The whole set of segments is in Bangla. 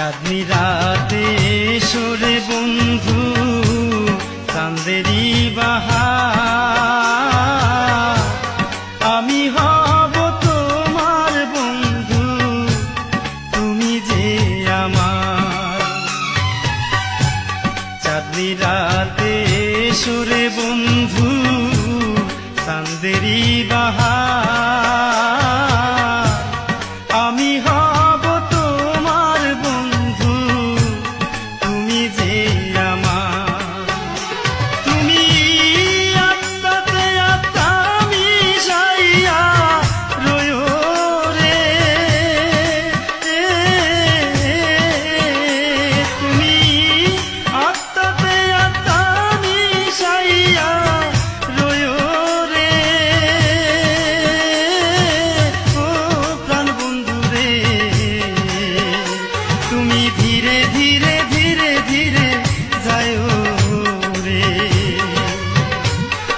চাঁদনি রাতে সরে বন্ধু চাঁদেরি বাহার, আমি হব তোমার বন্ধু তুমি যে আমার। চাঁদনি রাতে সরে বন্ধু চাঁদেরি বাহার, আমি হব তোমার বন্ধু তুমি যে আমার। তুমি আত্মাতে আত্মা মিশাইয়া রয়ো রে, তুমি আত্মাতে আত্মা মিশাইয়া রয়ো রে, ও প্রাণ বন্ধু রে। তুমি ধীরে ধীরে ধীরে ধীরে যায়ো রে,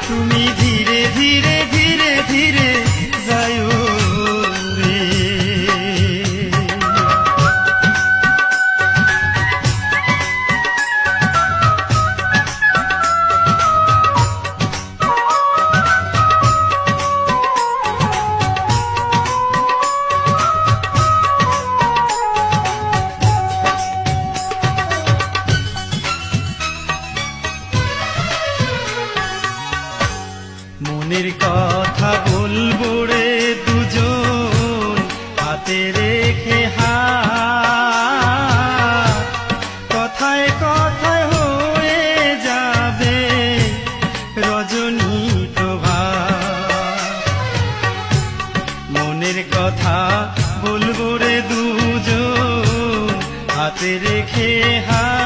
তুমি ধীরে ধীরে ধীরে ধীরে যায়ো রে। মনের কথা বলবো রে দুজন হাতে রেখে হাত, কথায় কথায় হয়ে যাবে রজনী প্রভাত। মনের কথা বলবো রে দুজন হাতে রেখে হাত,